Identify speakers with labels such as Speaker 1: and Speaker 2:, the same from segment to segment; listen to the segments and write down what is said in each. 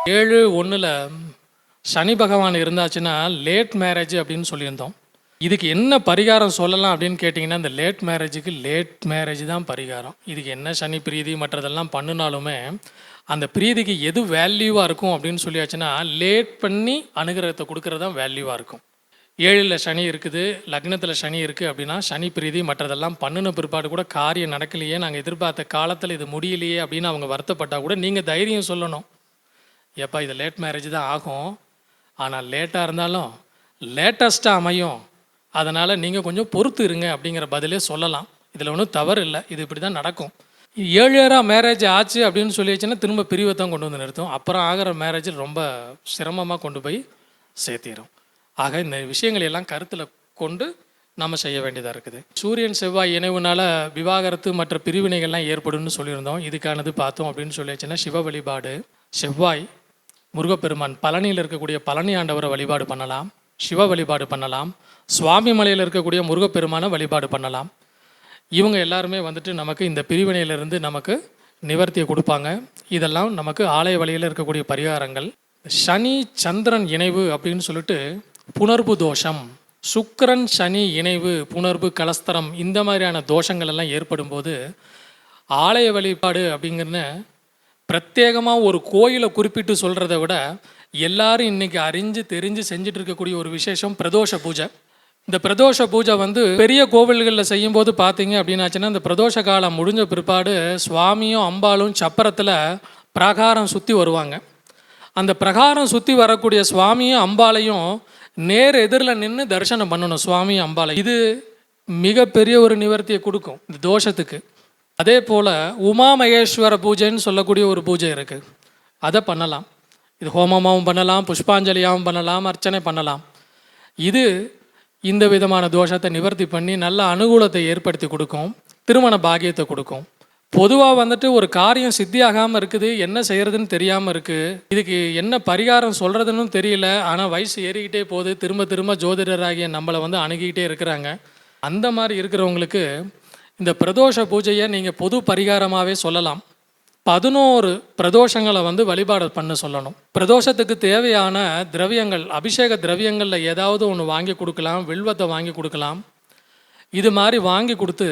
Speaker 1: 7:1 சனி பகவான் இருந்தாச்சுன்னா late marriage அப்படின்னு சொல்லியிருந்தோம். இதுக்கு என்ன பரிகாரம் சொல்லலாம் அப்படின்னு கேட்டிங்கன்னா, இந்த லேட் மேரேஜ் தான் பரிகாரம். இதுக்கு என்ன சனி பிரீதி மற்றதெல்லாம் பண்ணினாலுமே அந்த பிரீதிக்கு எது வேல்யூவாக இருக்கும் அப்படின்னு சொல்லியாச்சுன்னா, லேட் பண்ணி அனுகிரகத்தை கொடுக்கறது தான் வேல்யூவாக இருக்கும். 7ல் சனி இருக்குது, லக்னத்தில் சனி இருக்குது அப்படின்னா சனி பிரீதி மற்றதெல்லாம் பண்ணின பிற்பாடு கூட காரியம் நடக்கலையே, நாங்கள் எதிர்பார்த்த காலத்தில் இது முடியலையே அப்படின்னு அவங்க வருத்தப்பட்டால் கூட நீங்கள் தைரியம் சொல்லணும். எப்போ இது லேட் மேரேஜ் தான் ஆகும், ஆனால் லேட்டாக இருந்தாலும் லேட்டஸ்ட்டாக அமையும், அதனால் நீங்கள் கொஞ்சம் பொறுத்து இருங்க அப்படிங்கிற பதிலே சொல்லலாம். இதில் ஒன்றும் தவறு இல்லை, இது இப்படி தான் நடக்கும். 7 மேரேஜ் ஆச்சு அப்படின்னு சொல்லிடுச்சுன்னா திரும்ப பிரிவை தான் கொண்டு வந்து நிறுத்தும். அப்புறம் ஆகிற மேரேஜ் ரொம்ப சிரமமாக கொண்டு போய் சேர்த்திடும். ஆக இந்த விஷயங்களை எல்லாம் கருத்தில் கொண்டு நம்ம செய்ய வேண்டியதாக இருக்குது. சூரியன் செவ்வாய் இணைவுனால விவாகரத்து மற்ற பிரிவினைகள்லாம் ஏற்படும்னு சொல்லியிருந்தோம். இதுக்கானது பார்த்தோம் அப்படின்னு சொல்லிடுச்சுன்னா சிவ வழிபாடு, செவ்வாய் முருகப்பெருமான் பழனியில் இருக்கக்கூடிய பழனி ஆண்டவரை வழிபாடு பண்ணலாம், சிவ வழிபாடு பண்ணலாம், சுவாமி மலையில் இருக்கக்கூடிய முருகப்பெருமானை வழிபாடு பண்ணலாம். இவங்க எல்லாருமே நமக்கு இந்த பிரிவினையிலிருந்து நமக்கு நிவர்த்தியை கொடுப்பாங்க. இதெல்லாம் நமக்கு ஆலய வழியில் இருக்கக்கூடிய பரிகாரங்கள். சனி சந்திரன் இணைவு அப்படின்னு சொல்லிட்டு புணர்வு தோஷம், சுக்கிரன் சனி இணைவு, புணர்வு கலஸ்தரம், இந்த மாதிரியான தோஷங்கள் எல்லாம் ஏற்படும் போது ஆலய வழிபாடு அப்படிங்கிறன்னு பிரத்யேகமாக ஒரு கோயிலை குறிப்பிட்டு சொல்கிறத விட எல்லாரும் இன்றைக்கி அறிஞ்சு தெரிஞ்சு செஞ்சுட்டு இருக்கக்கூடிய ஒரு விசேஷம் பிரதோஷ பூஜை. இந்த பிரதோஷ பூஜை பெரிய கோவில்களில் செய்யும்போது பார்த்தீங்க அப்படின்னாச்சுன்னா, இந்த பிரதோஷ காலம் முடிஞ்ச பிற்பாடு சுவாமியும் அம்பாலும் சப்பரத்தில் பிரகாரம் சுற்றி வருவாங்க. அந்த பிரகாரம் சுற்றி வரக்கூடிய சுவாமியும் அம்பாலையும் நேர் எதிரில் நின்று தரிசனம் பண்ணணும் சுவாமியும் அம்பாலை. இது மிகப்பெரிய ஒரு நிவர்த்தியை கொடுக்கும் இந்த தோஷத்துக்கு. அதே போல் உமா மகேஸ்வர பூஜைன்னு சொல்லக்கூடிய ஒரு பூஜை இருக்குது, அதை பண்ணலாம். இது ஹோமமாகவும் பண்ணலாம், புஷ்பாஞ்சலியாகவும் பண்ணலாம், அர்ச்சனை பண்ணலாம். இது இந்த விதமான தோஷத்தை நிவர்த்தி பண்ணி நல்ல அனுகூலத்தை ஏற்படுத்தி கொடுக்கும், திருமண பாக்கியத்தை கொடுக்கும். பொதுவாக ஒரு காரியம் சித்தியாகாமல் இருக்குது, என்ன செய்கிறதுன்னு தெரியாமல் இருக்குது, இதுக்கு என்ன பரிகாரம் சொல்கிறதுன்னு தெரியல, ஆனால் வயசு ஏறிக்கிட்டே போகுது, திரும்ப திரும்ப ஜோதிடராகிய நம்மளை அணுகிக்கிட்டே இருக்கிறாங்க. அந்த மாதிரி இருக்கிறவங்களுக்கு இந்த பிரதோஷ பூஜையை நீங்கள் பொது பரிகாரமாகவே சொல்லலாம். 11 பிரதோஷங்களை வழிபாடு பண்ண சொல்லணும். பிரதோஷத்துக்கு தேவையான திரவியங்கள், அபிஷேக திரவியங்களில் ஏதாவது ஒன்று வாங்கி கொடுக்கலாம், வில்வத்தை வாங்கி கொடுக்கலாம். இது மாதிரி வாங்கி கொடுத்து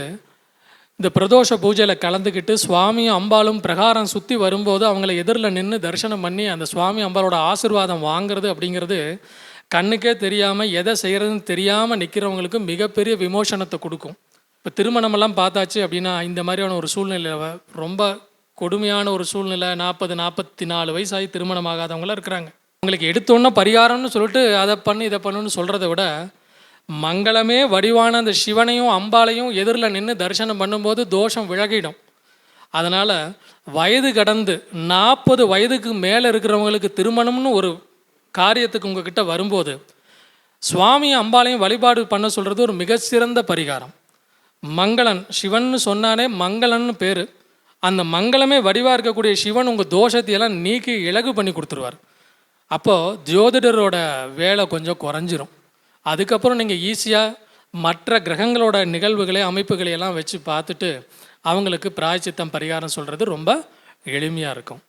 Speaker 1: இந்த பிரதோஷ பூஜையில் கலந்துக்கிட்டு சுவாமியும் அம்பாலும் பிரகாரம் சுற்றி வரும்போது அவங்கள எதிரில் நின்று தரிசனம் பண்ணி அந்த சுவாமி அம்பாலோட ஆசீர்வாதம் வாங்கிறது அப்படிங்கிறது கண்ணுக்கே தெரியாமல் எதை செய்கிறதுன்னு தெரியாமல் நிற்கிறவங்களுக்கு மிகப்பெரிய விமோசனத்தை கொடுக்கும். இப்போ திருமணமெல்லாம் பார்த்தாச்சு அப்படின்னா இந்த மாதிரியான ஒரு சூழ்நிலை, ரொம்ப கொடுமையான ஒரு சூழ்நிலை, 40-44 வயசாகி திருமணம் ஆகாதவங்களாம் இருக்கிறாங்க. அவங்களுக்கு எடுத்தோன்னா பரிகாரம்னு சொல்லிட்டு அதை பண்ணு இதை பண்ணுன்னு சொல்கிறத விட மங்களமே வடிவான அந்த சிவனையும் அம்பாலையும் எதிரில் நின்று தரிசனம் பண்ணும்போது தோஷம் விலகிடும். அதனால் வயது கடந்து 40 வயதுக்கு மேலே இருக்கிறவங்களுக்கு திருமணம்னு ஒரு காரியத்துக்கு உங்ககிட்ட வரும்போது சுவாமி அம்பாலையும் வழிபாடு பண்ண சொல்கிறது ஒரு மிகச்சிறந்த பரிகாரம். மங்களன், சிவன்னு சொன்னானே மங்களன்னு பேர். அந்த மங்களமே வடிவாக இருக்கக்கூடிய சிவன் உங்கள் தோஷத்தையெல்லாம் நீக்கி இலகு பண்ணி கொடுத்துருவார். அப்போது ஜோதிடரோட வேலை கொஞ்சம் குறைஞ்சிரும். அதுக்கப்புறம் நீங்கள் ஈஸியாக மற்ற கிரகங்களோட நிகழ்வுகளை அமைப்புகளை எல்லாம் வச்சு பார்த்துட்டு அவங்களுக்கு பிராயச்சித்தம் பரிகாரம் சொல்கிறது ரொம்ப எளிமையாக இருக்கும்.